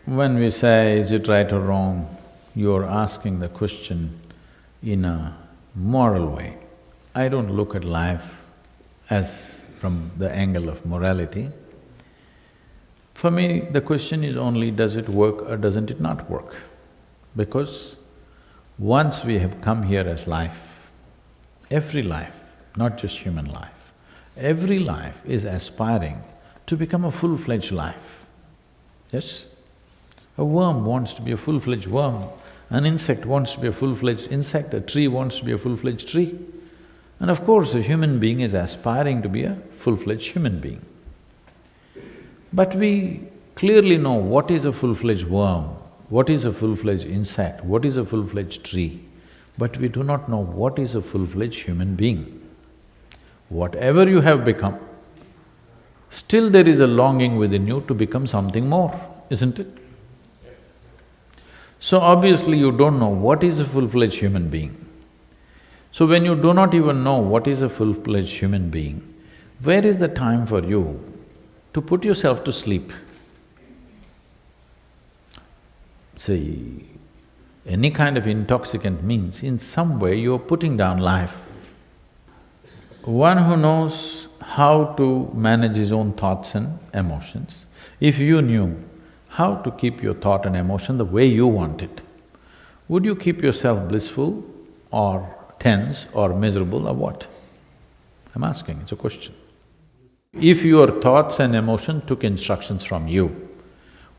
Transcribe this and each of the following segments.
When we say, is it right or wrong, you're asking the question in a moral way. I don't look at life as from the angle of morality. For me, the question is only, does it work or doesn't it not work? Because once we have come here as life, every life, not just human life, every life is aspiring to become a full-fledged life. Yes? A worm wants to be a full-fledged worm, an insect wants to be a full-fledged insect, a tree wants to be a full-fledged tree. And of course, a human being is aspiring to be a full-fledged human being. But we clearly know what is a full-fledged worm, what is a full-fledged insect, what is a full-fledged tree, but we do not know what is a full-fledged human being. Whatever you have become, still there is a longing within you to become something more, isn't it? So obviously you don't know what is a full-fledged human being. So when you do not even know what is a full-fledged human being, where is the time for you to put yourself to sleep? See, any kind of intoxicant means in some way you're putting down life. One who knows how to manage his own thoughts and emotions, if you knew how to keep your thought and emotion the way you want it, would you keep yourself blissful or tense or miserable or what? I'm asking, it's a question. If your thoughts and emotion took instructions from you,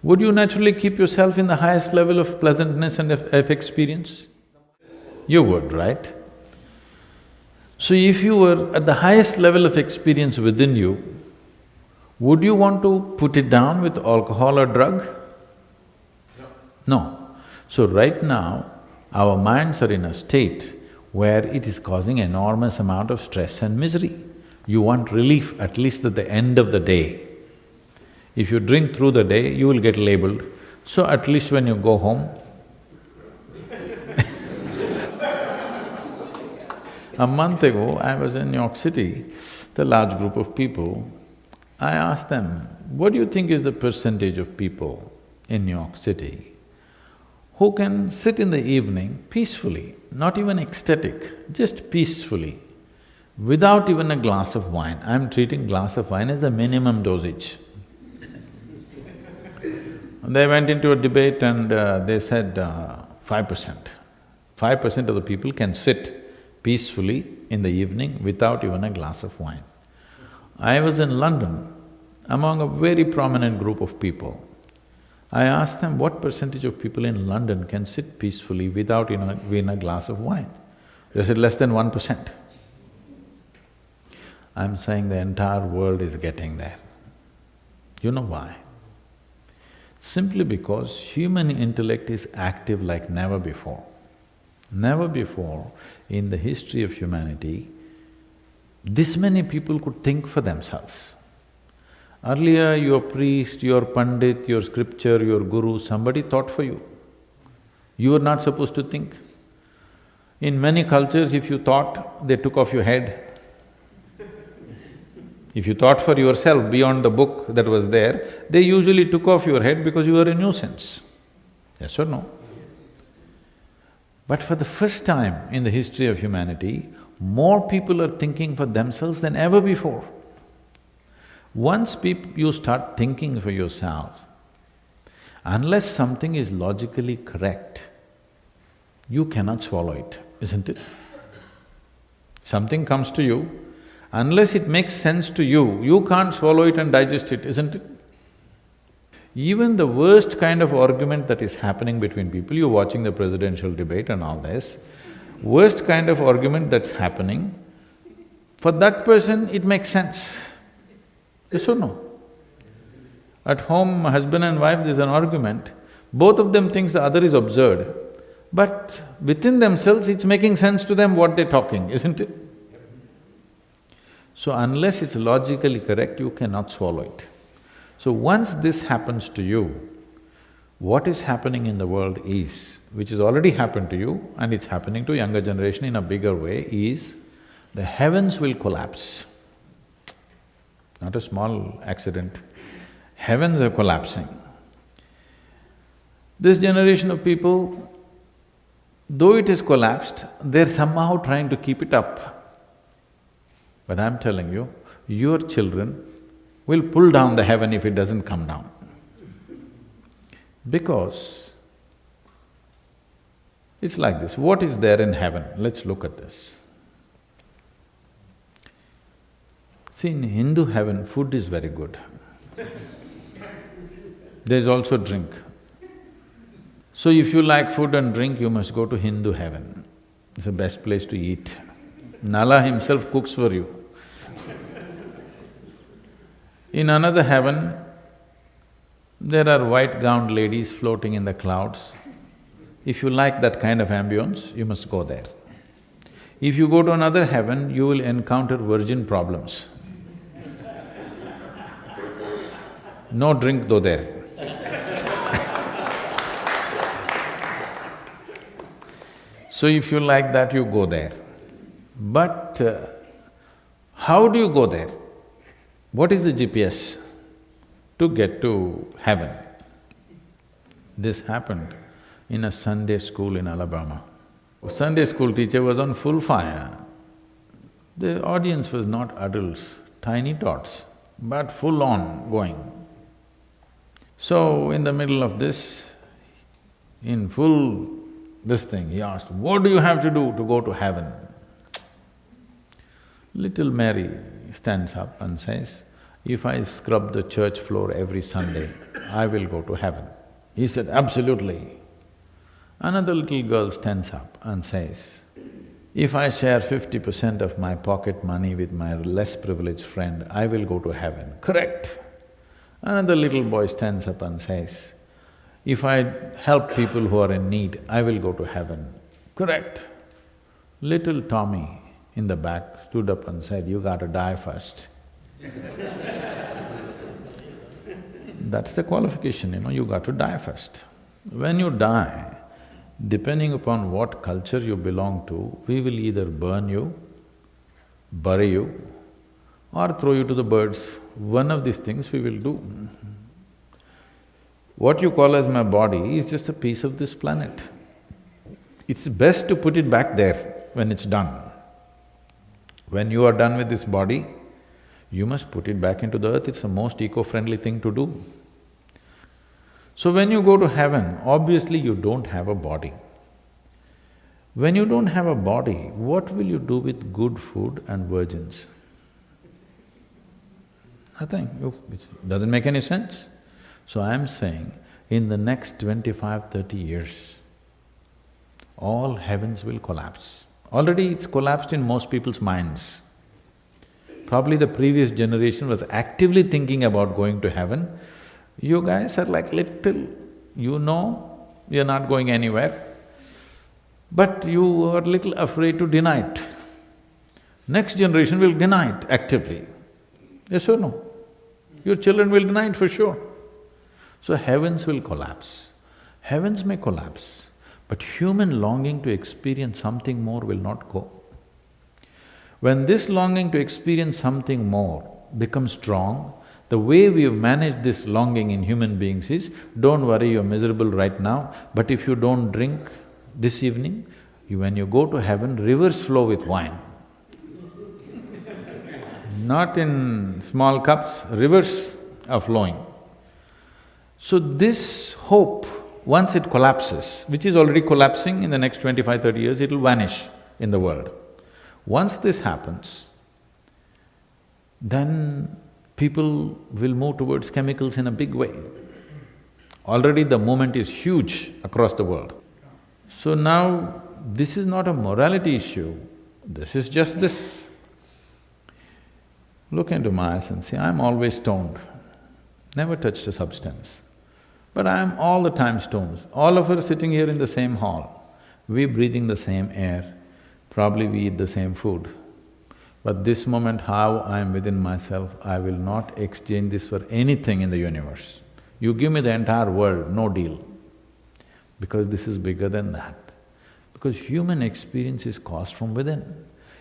would you naturally keep yourself in the highest level of pleasantness and of experience? You would, right? So if you were at the highest level of experience within you, would you want to put it down with alcohol or drug? No. So right now, our minds are in a state where it is causing enormous amount of stress and misery. You want relief at least at the end of the day. If you drink through the day, you will get labeled. So at least when you go home, a month ago, I was in New York City, the large group of people. I asked them, what do you think is the percentage of people in New York City who can sit in the evening peacefully, not even ecstatic, just peacefully, without even a glass of wine? I'm treating glass of wine as the minimum dosage. They went into a debate and they said 5%. 5% of the people can sit peacefully in the evening without even a glass of wine. I was in London among a very prominent group of people. I asked them what percentage of people in London can sit peacefully without even a glass of wine. They said less than 1%. I'm saying the entire world is getting there. You know why? Simply because human intellect is active like never before. Never before in the history of humanity, this many people could think for themselves. Earlier, your priest, your pandit, your scripture, your guru, somebody thought for you. You were not supposed to think. In many cultures, if you thought, they took off your head. If you thought for yourself beyond the book that was there, they usually took off your head because you were a nuisance. Yes or no? But for the first time in the history of humanity, more people are thinking for themselves than ever before. Once you start thinking for yourself, unless something is logically correct, you cannot swallow it, isn't it? Something comes to you, unless it makes sense to you, you can't swallow it and digest it, isn't it? Even the worst kind of argument that is happening between people, you're watching the presidential debate and all this, worst kind of argument that's happening, for that person it makes sense. Yes or no? At home, husband and wife, there's an argument, both of them thinks the other is absurd, but within themselves it's making sense to them what they're talking, isn't it? So unless it's logically correct, you cannot swallow it. So once this happens to you, what is happening in the world is, which has already happened to you and it's happening to younger generation in a bigger way, is the heavens will collapse. Not a small accident. Heavens are collapsing. This generation of people, though it is collapsed, they're somehow trying to keep it up. But I'm telling you, your children will pull down the heaven if it doesn't come down. Because it's like this, what is there in heaven? Let's look at this. See, in Hindu heaven, food is very good. There's also drink. So if you like food and drink, you must go to Hindu heaven. It's the best place to eat. Nala himself cooks for you. In another heaven, there are white-gowned ladies floating in the clouds. If you like that kind of ambience, you must go there. If you go to another heaven, you will encounter virgin problems. No drink though there. So if you like that, you go there. But how do you go there? What is the GPS to get to heaven? This happened in a Sunday school in Alabama. A Sunday school teacher was on full fire. The audience was not adults, tiny tots, but full on going. So in the middle of this, in full this thing, he asked, "What do you have to do to go to heaven?" Little Mary stands up and says, "If I scrub the church floor every Sunday, I will go to heaven." He said, "Absolutely." Another little girl stands up and says, "If I share 50% of my pocket money with my less privileged friend, I will go to heaven." Correct. Another little boy stands up and says, "If I help people who are in need, I will go to heaven." Correct. Little Tommy in the back stood up and said, "You gotta die first." That's the qualification, you got to die first. When you die, depending upon what culture you belong to, we will either burn you, bury you, or throw you to the birds. One of these things we will do. What you call as my body is just a piece of this planet. It's best to put it back there when it's done. When you are done with this body, you must put it back into the earth, it's the most eco-friendly thing to do. So when you go to heaven, obviously you don't have a body. When you don't have a body, what will you do with good food and virgins? Nothing, it doesn't make any sense. So I'm saying, in the next 25, 30 years, all heavens will collapse. Already it's collapsed in most people's minds. Probably the previous generation was actively thinking about going to heaven. You guys are like little, you're not going anywhere, but you are little afraid to deny it. Next generation will deny it actively. Yes or no? Your children will deny it for sure. So heavens will collapse. Heavens may collapse, but human longing to experience something more will not go. When this longing to experience something more becomes strong, the way we have managed this longing in human beings is, don't worry, you're miserable right now, but if you don't drink this evening, when you go to heaven, rivers flow with wine. Not in small cups, rivers are flowing. So this hope, once it collapses, which is already collapsing in the next 25, 30 years, it'll vanish in the world. Once this happens, then people will move towards chemicals in a big way. Already the movement is huge across the world. So now, this is not a morality issue, this is just this. Look into my eyes and say, I'm always stoned, never touched a substance. But I am all the time stoned. All of us sitting here in the same hall, we're breathing the same air, probably we eat the same food. But this moment, how I am within myself, I will not exchange this for anything in the universe. You give me the entire world, no deal. Because this is bigger than that. Because human experience is caused from within.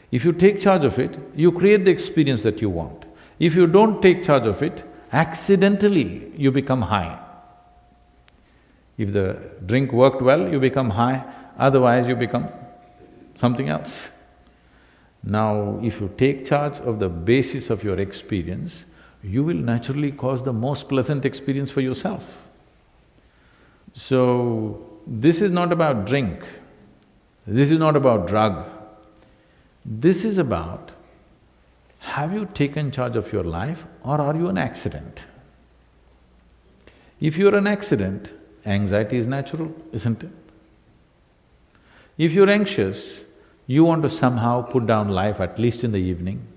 If you take charge of it, you create the experience that you want. If you don't take charge of it, accidentally you become high. If the drink worked well, you become high, otherwise you become something else. Now, if you take charge of the basis of your experience, you will naturally cause the most pleasant experience for yourself. So, this is not about drink, this is not about drug. This is about, have you taken charge of your life or are you an accident? If you're an accident, anxiety is natural, isn't it? If you're anxious, you want to somehow put down life at least in the evening.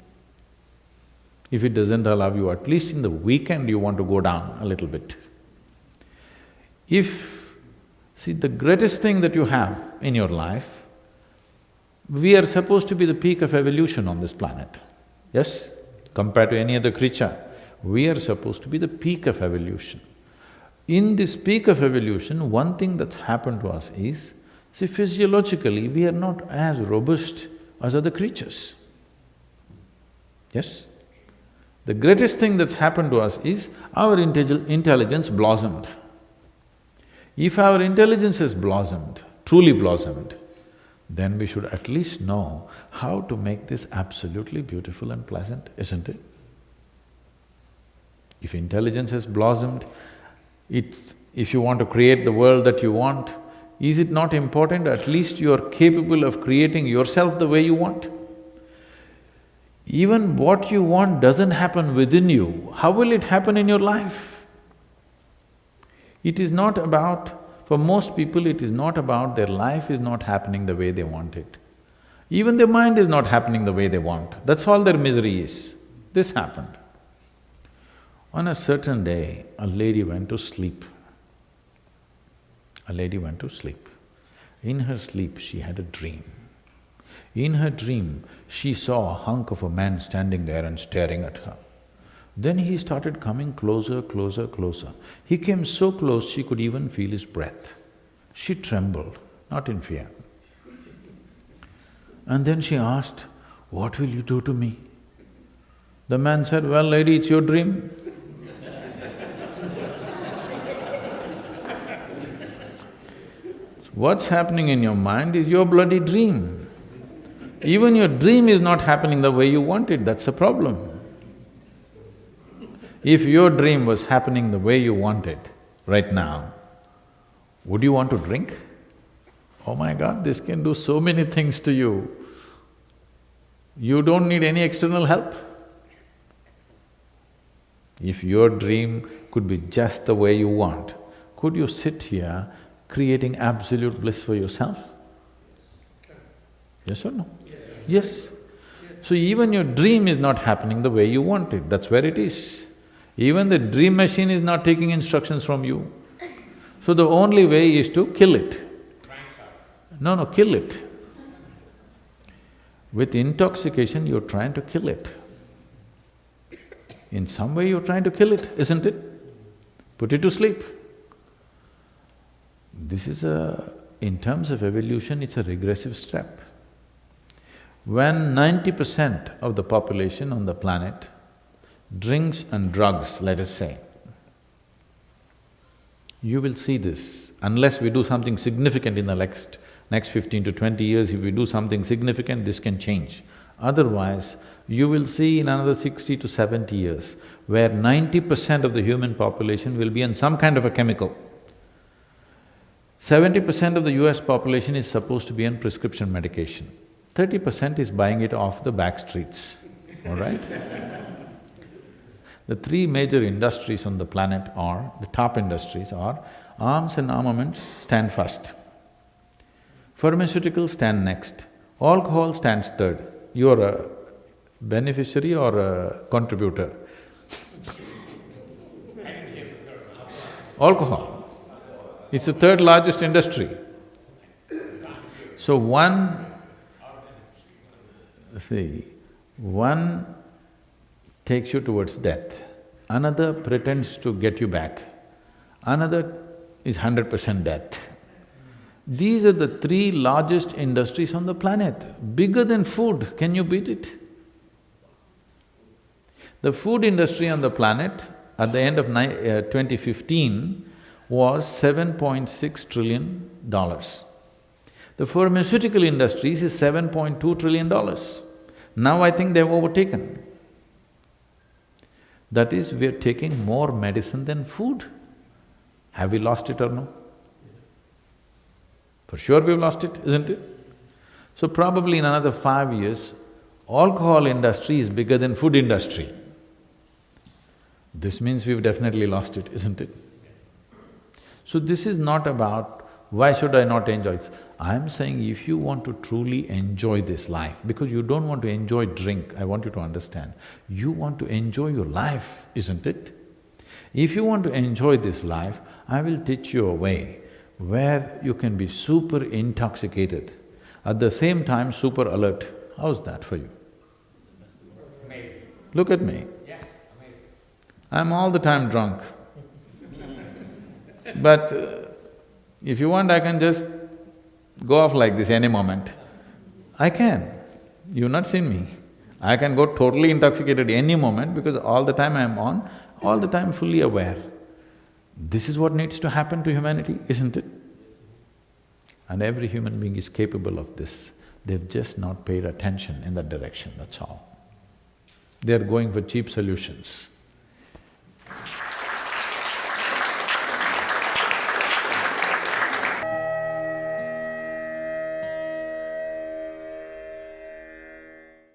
If it doesn't allow you, at least in the weekend you want to go down a little bit. See, the greatest thing that you have in your life, we are supposed to be the peak of evolution on this planet, yes? Compared to any other creature, we are supposed to be the peak of evolution. In this peak of evolution, one thing that's happened to us is, see, physiologically, we are not as robust as other creatures, yes? The greatest thing that's happened to us is our intelligence blossomed. If our intelligence has blossomed, truly blossomed, then we should at least know how to make this absolutely beautiful and pleasant, isn't it? If intelligence has blossomed, if you want to create the world that you want, is it not important at least you are capable of creating yourself the way you want? Even what you want doesn't happen within you, how will it happen in your life? It is not about… For most people, it is not about their life is not happening the way they want it. Even their mind is not happening the way they want, that's all their misery is. This happened. On a certain day, a lady went to sleep. A lady went to sleep. In her sleep, she had a dream. In her dream, she saw a hunk of a man standing there and staring at her. Then he started coming closer, closer, closer. He came so close she could even feel his breath. She trembled, not in fear. And then she asked, "What will you do to me?" The man said, "Well, lady, it's your dream." What's happening in your mind is your bloody dream. Even your dream is not happening the way you want it, that's a problem. If your dream was happening the way you want it right now, would you want to drink? Oh my God, this can do so many things to you. You don't need any external help. If your dream could be just the way you want, could you sit here creating absolute bliss for yourself? Yes or no? Yes. So even your dream is not happening the way you want it, that's where it is. Even the dream machine is not taking instructions from you. So the only way is to kill it. No, kill it. With intoxication, you're trying to kill it. In some way you're trying to kill it, isn't it? Put it to sleep. This is in terms of evolution, it's a regressive step. When 90% of the population on the planet drinks and drugs, let us say, you will see this. Unless we do something significant in the next 15 to 20 years, if we do something significant, this can change. Otherwise, you will see in another 60 to 70 years, where 90% of the human population will be on some kind of a chemical. 70% of the US population is supposed to be on prescription medication. 30% is buying it off the back streets, all right? The three major industries on the planet are, the top industries are, arms and armaments stand first, pharmaceuticals stand next, alcohol stands third. You're a beneficiary or a contributor? Alcohol. It's the third largest industry. So one takes you towards death, another pretends to get you back, another is 100% death. These are the three largest industries on the planet, bigger than food. Can you beat it? The food industry on the planet, at the end of 2015, was $7.6 trillion. The pharmaceutical industries is $7.2 trillion. Now I think they've overtaken. That is, we're taking more medicine than food. Have we lost it or no? For sure we've lost it, isn't it? So probably in another 5 years, alcohol industry is bigger than food industry. This means we've definitely lost it, isn't it? So this is not about, why should I not enjoy it? I'm saying if you want to truly enjoy this life, because you don't want to enjoy drink, I want you to understand, you want to enjoy your life, isn't it? If you want to enjoy this life, I will teach you a way where you can be super intoxicated, at the same time super alert. How's that for you? Amazing. Look at me. Yeah, amazing. I'm all the time drunk. But if you want, I can just go off like this any moment. I can. You've not seen me. I can go totally intoxicated any moment because all the time I'm on, all the time fully aware. This is what needs to happen to humanity, isn't it? And every human being is capable of this. They've just not paid attention in that direction, that's all. They're going for cheap solutions.